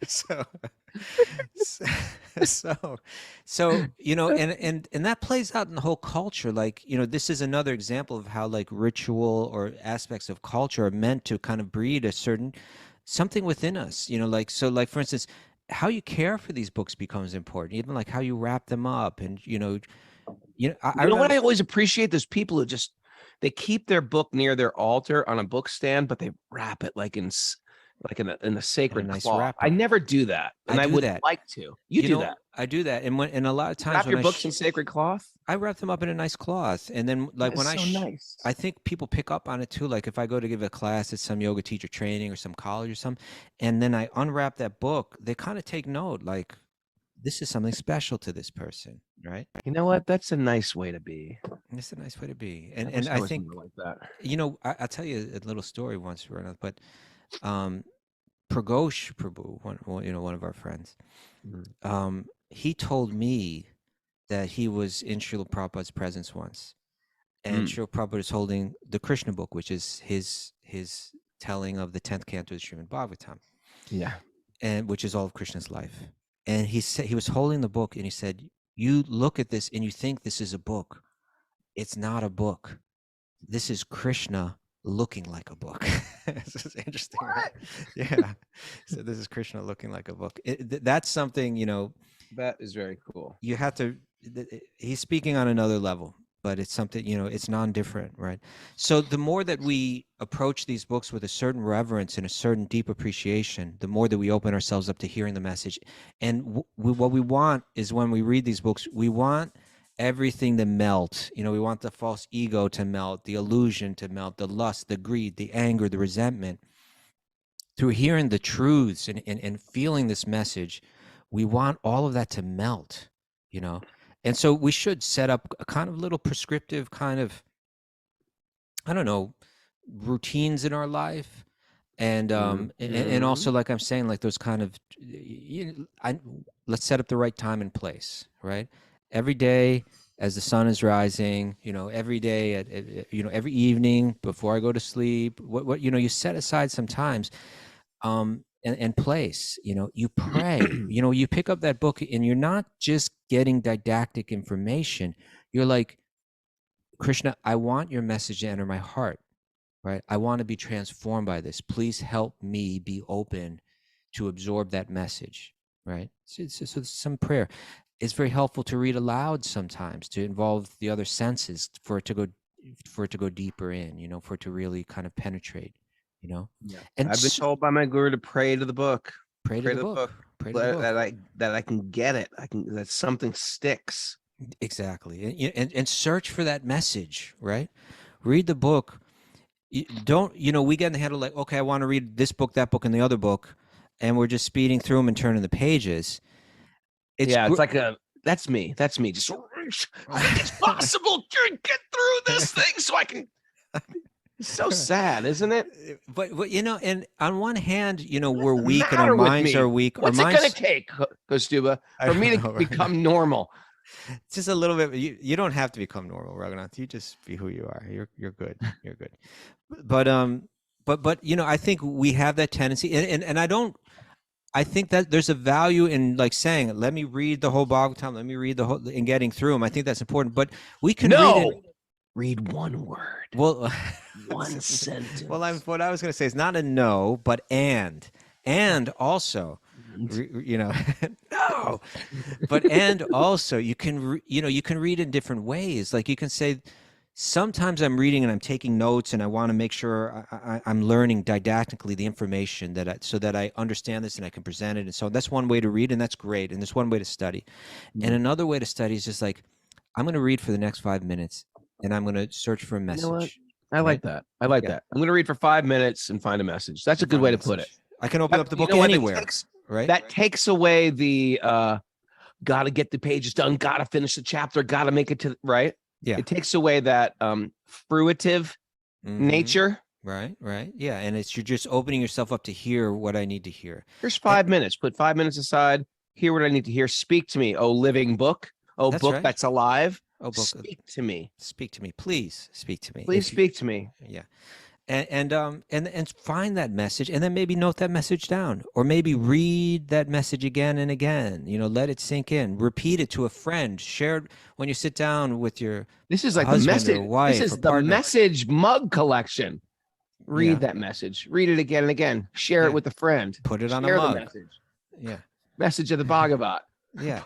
so and that plays out in the whole culture. Like, this is another example of how like ritual or aspects of culture are meant to kind of breed a certain something within us. Like, so like, for instance, how you care for these books becomes important, even like how you wrap them up. And I know what I always appreciate? Those people who they keep their book near their altar on a book stand, but they wrap it like in a sacred nice cloth. wrapper. I never do that, and I would like to. You do that. I do that, and a lot of times Wrap when your books in sacred cloth. I wrap them up in a nice cloth, and then like when nice. I think people pick up on it too. Like if I go to give a class at some yoga teacher training or some college or something, and then I unwrap that book, they kind of take note. Like, this is something special to this person, right? You know what? That's a nice way to be. It's a nice way to be, and I think like that. I'll tell you a little story once, but Pragosh Prabhu, one of our friends, he told me that he was in Srila Prabhupada's presence once, and Srila Prabhupada is holding the Krishna book, which is his telling of the 10th canto of the Srimad Bhagavatam, and which is all of Krishna's life. And he said, he was holding the book, and he said, "You look at this and you think this is a book. It's not a book. This is Krishna looking like a book." This is interesting. Right? Yeah. So this is Krishna looking like a book. That's something, that is very cool. You have to, he's speaking on another level, but it's something, it's non-different, right? So the more that we approach these books with a certain reverence and a certain deep appreciation, the more that we open ourselves up to hearing the message. And what we want is, when we read these books, we want everything to melt. We want the false ego to melt, the illusion to melt, the lust, the greed, the anger, the resentment. Through hearing the truths and feeling this message, we want all of that to melt, And so we should set up a kind of little prescriptive kind of, I don't know, routines in our life. And and also, like I'm saying, like those kind of, let's set up the right time and place, right? Every day as the sun is rising, every day at every evening before I go to sleep, what you set aside some times, and place, you pray, you pick up that book, and you're not just getting didactic information. You're like, Krishna, I want your message to enter my heart, right? I want to be transformed by this. Please help me be open to absorb that message, right? So some prayer. It's very helpful to read aloud sometimes, to involve the other senses, for it to go deeper in, for it to really kind of penetrate, Yeah. And I've been told by my guru to pray to the book. Pray to the book. Pray to the book. That I can get it. That something sticks. Exactly. And search for that message, right? Read the book. Don't, we get in the handle like, okay, I want to read this book, that book, and the other book, and we're just speeding through them and turning the pages. It's like that's me. Just, I think it's possible to get through this thing so I can. It's so sad, isn't it? But and on one hand, we're weak and our minds are weak. What's it going to take, Kostuba, for me to become normal? Just a little bit. You don't have to become normal, Raghunath. You just be who you are. You're good. You're good. But I think we have that tendency, and I don't. I think that there's a value in like saying, let me read the whole Bhagavatam, let me read the whole, and getting through them. I think that's important, but we can read one word. Well, One sentence. Well, what I was going to say is not a no, but and also, no, but and also you can you can read in different ways. Like you can say, sometimes I'm reading and I'm taking notes and I want to make sure I'm learning didactically the information so that I understand this and I can present it. And so that's one way to read, and that's great. And there's one way to study. And another way to study is just like, I'm going to read for the next 5 minutes and I'm going to search for a message. You know what? I like that. I like that. I'm going to read for 5 minutes and find a message. That's a good way to put it. I can open up the book anywhere, right? That takes away the got to get the pages done, got to finish the chapter, got to make it to right. Yeah. It takes away that fruitive nature. Right. Yeah. And you're just opening yourself up to hear what I need to hear. Here's 5 minutes. Put 5 minutes aside. Hear what I need to hear. Speak to me. Oh, living book. Oh, That's book right. that's alive. Oh, book. Speak to me. Speak to me. Please speak to me. Please speak to me. Yeah. And find that message, and then maybe note that message down, or maybe read that message again and again. Let it sink in. Repeat it to a friend. Share it when you sit down with your This is like the husband message. or wife This is or the partner. message mug collection. Read Yeah. that message. Read it again and again. Share it with a friend. Put it on Share a mug. the message. Yeah. Message of the Bhagavat. Yeah,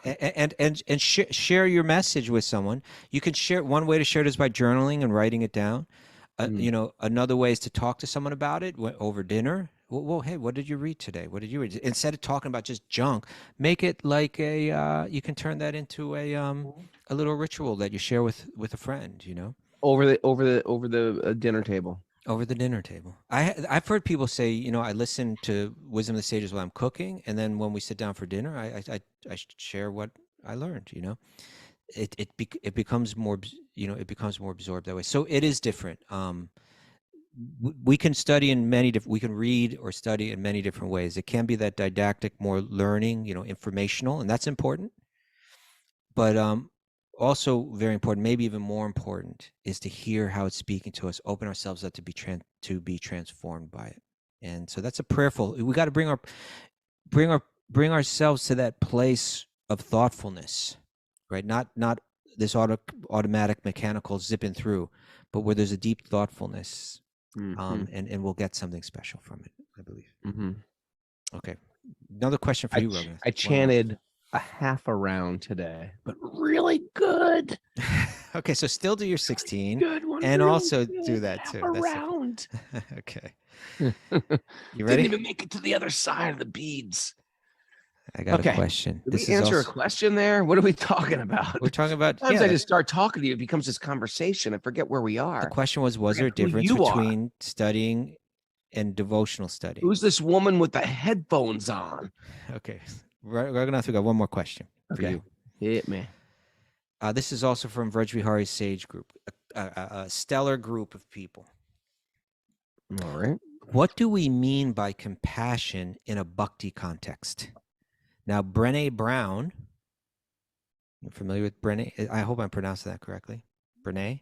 and share your message with someone. You can share. One way to share it is by journaling and writing it down. Another way is to talk to someone about it over dinner. Well, hey, what did you read today? What did you read? Instead of talking about just junk, make it like you can turn that into a little ritual that you share with a friend. Over the dinner table. Over the dinner table. I've heard people say, I listen to Wisdom of the Sages while I'm cooking, and then when we sit down for dinner, I share what I learned. It becomes more, it becomes more absorbed that way. So it is different. We can study in we can read or study in many different ways. It can be that didactic, more learning, informational, and that's important. But also very important, maybe even more important, is to hear how it's speaking to us, open ourselves up to be transformed by it. And so that's a prayerful. We got to bring ourselves to that place of thoughtfulness, right? Not this automatic mechanical zipping through, but where there's a deep thoughtfulness, and we'll get something special from it, I believe. Mm-hmm. Okay, another question for you, Rogan. I chanted a half a round today, but really good. Okay, so still do your 16, Good one, and really also good. do that Half too. a That's round. okay. You You ready? Didn't even make it to the other side of the beads. I got Okay. a question. Did we answer a question there? What are we talking about? We're talking about. Sometimes yeah, I just start talking to you. It becomes this conversation. I forget where we the are. question was there a Forget who difference you are. between studying and devotional study? Who's this woman with the headphones on? Okay, Raghunath, we got one more question for Okay. you. Hit me. This is also from Vrajvihari's Sage Group, a stellar group of people. All right. What do we mean by compassion in a bhakti context? Now, Brené Brown, you're familiar with Brené? I hope I'm pronouncing that correctly. Brené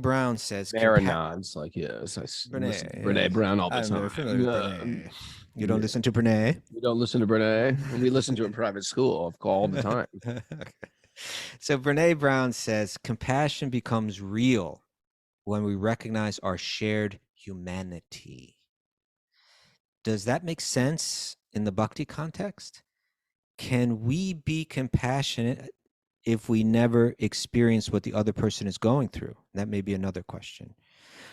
Brown says, Mara nods like yes. I listen to Brené Brown all the I'm time. very familiar with Brené. You don't listen to Brené? We don't listen to Brené. We listen to in private school all the time. Okay. So Brené Brown says, compassion becomes real when we recognize our shared humanity. Does that make sense in the bhakti context? Can we be compassionate if we never experience what the other person is going through? That may be another question.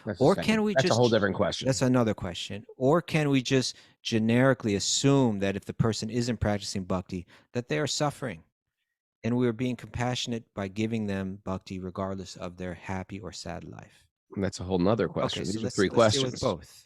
That's Or can we That's a whole different question. That's another question. Or can we just generically assume that if the person isn't practicing bhakti, that they are suffering, and we are being compassionate by giving them bhakti regardless of their happy or sad life? That's a whole nother question. Okay, These so are three let's questions. deal with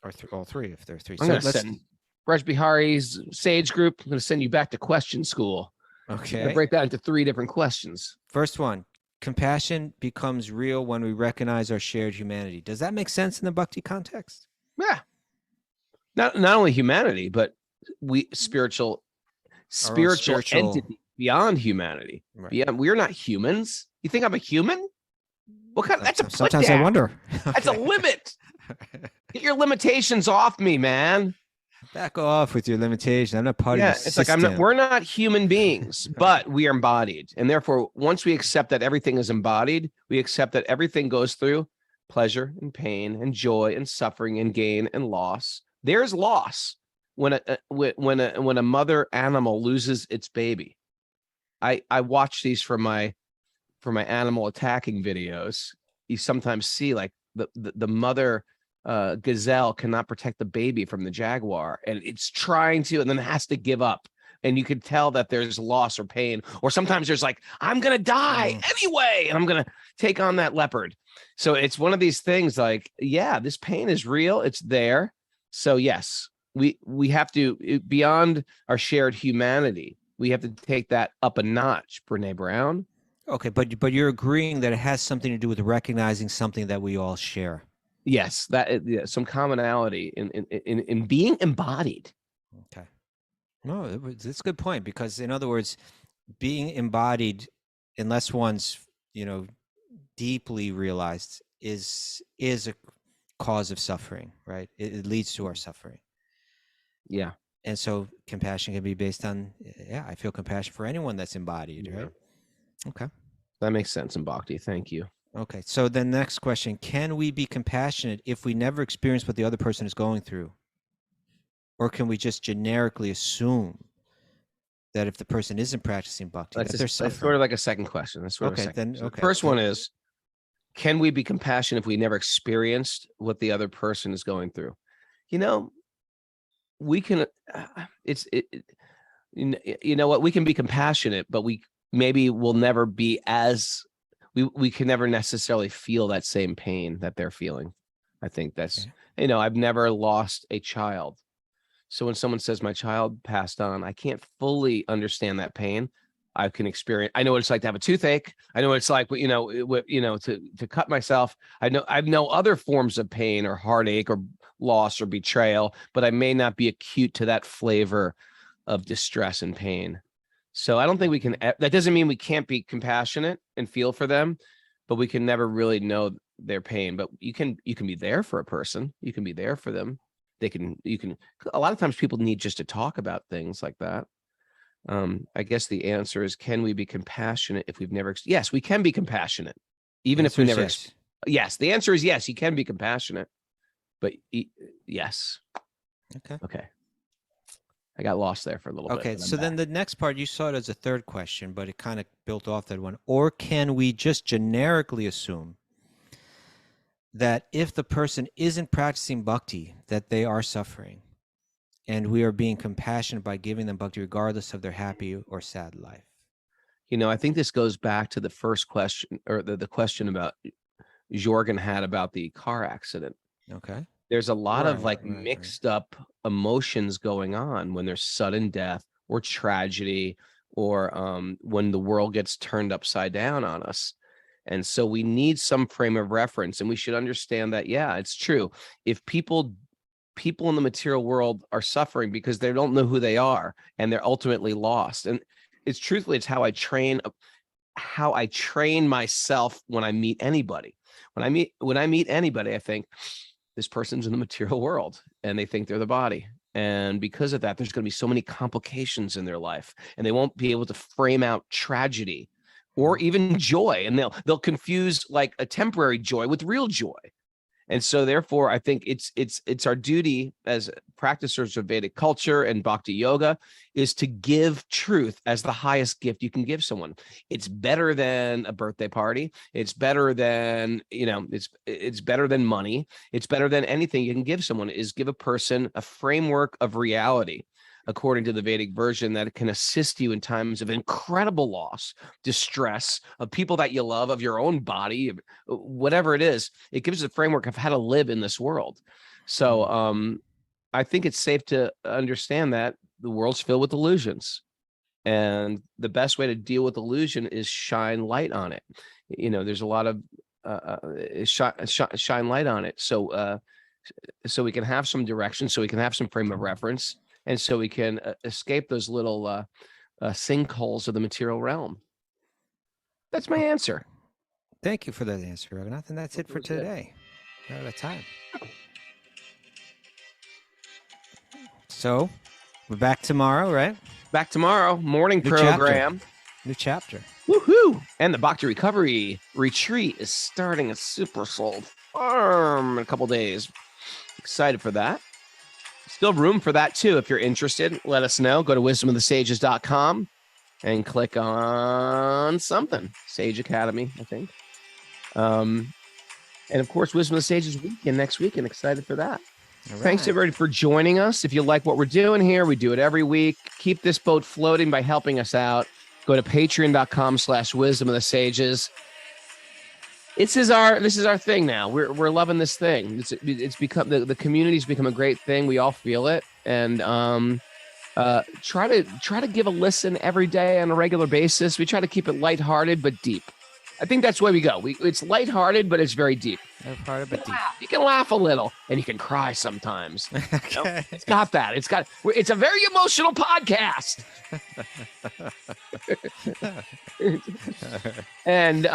both, or all three if there are three. I'm So going to let's. send Raj Bihari's Sage Group. I'm going to send you back to question school. Okay. Break that into three different questions. First one. Compassion becomes real when we recognize our shared humanity. Does that make sense in the bhakti context? Yeah. Not only humanity, but spiritual entity beyond humanity. Right. Beyond, we're not humans. You think I'm a human? What kind? That's a Sometimes I wonder. That's a limit. Get your limitations off me, man. Back off with your limitation. I'm not part of Yeah, the it's like system. we're not human beings, but we are embodied. And therefore, once we accept that everything is embodied, we accept that everything goes through pleasure and pain and joy and suffering and gain and loss. There's loss when a mother animal loses its baby. I watch these for my animal attacking videos. You sometimes see like the mother gazelle cannot protect the baby from the jaguar, and it's trying to, and then it has to give up. And you can tell that there's loss or pain, or sometimes there's like, I'm gonna die anyway, and I'm gonna take on that leopard. So it's one of these things like, yeah, this pain is real, it's there. So yes, we have to, beyond our shared humanity, we have to take that up a notch. Brene Brown. Okay, but you're agreeing that it has something to do with recognizing something that we all share. Yes, some commonality in being embodied. Okay. No, that's a good point, because in other words, being embodied, unless one's, deeply realized, is a cause of suffering, right? It leads to our suffering. Yeah. And so compassion can be based on, I feel compassion for anyone that's embodied, right? Okay. That makes sense in Bhakti. Thank you. Okay. So then next question, can we be compassionate if we never experience what the other person is going through? Or can we just generically assume that if the person isn't practicing Bhakti, that they're suffering? That's sort of like a second question. Okay. The first one is, can we be compassionate if we never experienced what the other person is going through? We can, we can be compassionate, but maybe we'll never be we can never necessarily feel that same pain that they're feeling. I think that's, I've never lost a child. So when someone says my child passed on, I can't fully understand that pain. I can experience, I know what it's like to have a toothache. I know what it's like, to cut myself. I know other forms of pain or heartache or loss or betrayal, but I may not be acute to that flavor of distress and pain. So I don't think we can, that doesn't mean we can't be compassionate and feel for them, but we can never really know their pain. But you can be there for a person. You can be there for them. A lot of times people need just to talk about things like that. I guess the answer is, can we be compassionate if we've never, yes, we can be compassionate. Even if we never, yes, the answer is yes, you can be compassionate, but yes. Okay. I got lost there for a little bit. Okay, so then the next part, you saw it as a third question, but it kind of built off that one. Or can we just generically assume that if the person isn't practicing Bhakti, that they are suffering, and we are being compassionate by giving them Bhakti regardless of their happy or sad life? I think this goes back to the first question, or the question about Jorgen had about the car accident. Okay. There's a lot of mixed up emotions going on when there's sudden death or tragedy, or when the world gets turned upside down on us. And so we need some frame of reference, and we should understand that, yeah, it's true. If people in the material world are suffering because they don't know who they are and they're ultimately lost. And it's truthfully, it's how I train myself when I meet anybody. When I meet anybody, I think, this person's in the material world and they think they're the body. And because of that, there's going to be so many complications in their life, and they won't be able to frame out tragedy or even joy. And they'll confuse like a temporary joy with real joy. And so therefore, I think it's our duty as practitioners of Vedic culture and Bhakti yoga is to give truth as the highest gift you can give someone. It's better than a birthday party. It's better than, it's better than money. It's better than anything you can give someone, is give a person a framework of reality, according to the Vedic version, that can assist you in times of incredible loss, distress, of people that you love, of your own body, whatever it is. It gives a framework of how to live in this world. So I think it's safe to understand that the world's filled with illusions, and the best way to deal with illusion is shine light on it. There's a lot of shine light on it. So we can have some direction, so we can have some frame of reference, and so we can escape those little sinkholes of the material realm. That's my answer. Thank you for that answer, Raghunath. And that's it for today. We're out of time. So we're back tomorrow, right? Back tomorrow, morning New program. New chapter. Woohoo! And the Bhakti Recovery Retreat is starting at Super Soul Farm in a couple days. Excited for that. Still room for that too. If you're interested, let us know. Go to wisdomofthesages.com and click on something. Sage Academy, I think. And of course, Wisdom of the Sages weekend next weekend. Excited for that. All Thanks right. everybody for joining us. If you like what we're doing here, we do it every week. Keep this boat floating by helping us out. Go to patreon.com/wisdom of the sages. This is our thing now. We're loving this thing. It's become the community's become a great thing. We all feel it. And try to give a listen every day on a regular basis. We try to keep it lighthearted but deep. I think that's where we go. It's lighthearted, but it's very deep. Part but deep. You can laugh a little and you can cry sometimes. Okay. It's got that. It's a very emotional podcast. And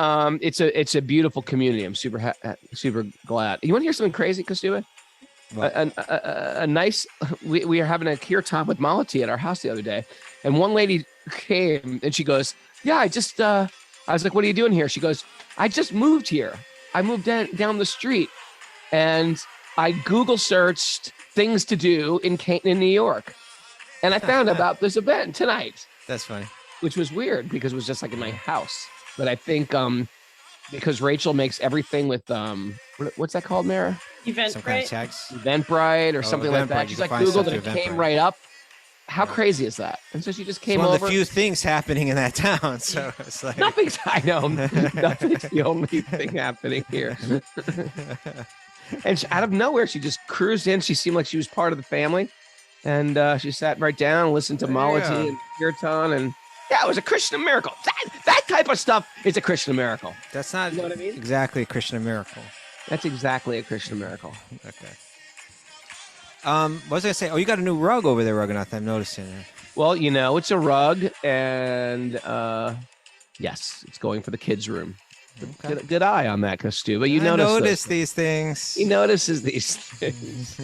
it's a beautiful community. I'm super glad. You want to hear something crazy, Kostuba? A nice. We are having a kirtan with Malati at our house the other day, and one lady came and she goes, "Yeah, I was like, what are you doing here?" She goes, "I just moved here. I moved down the street, and I Google searched things to do in New York, and I found about this event tonight." That's funny. Which was weird because it was just like in my house. But I think because Rachel makes everything with what's that called, Mara? Some kind Eventbrite. of tags. Eventbrite or something like Eventbrite. that. You She's can like find Googled stuff and it through came Eventbrite. right up. How crazy is that? And so she just came It's one over. of the few things happening in that town. So it's like Nothing's, I know, nothing's the only thing happening here. And out of nowhere, she just cruised in. She seemed like she was part of the family. And she sat right down, listened to Malati and Kirtan. And yeah, it was a Krishna miracle. That type of stuff is a Krishna miracle. that's not You know what I mean? exactly a Krishna miracle. That's exactly a Krishna miracle. Okay. What was I gonna say? Oh, you got a new rug over there, Raghunath. I'm noticing. Well, it's a rug. And yes, it's going for the kids' room. Okay. Good eye on that, Kostuba. You I notice notice these things. He notices these things.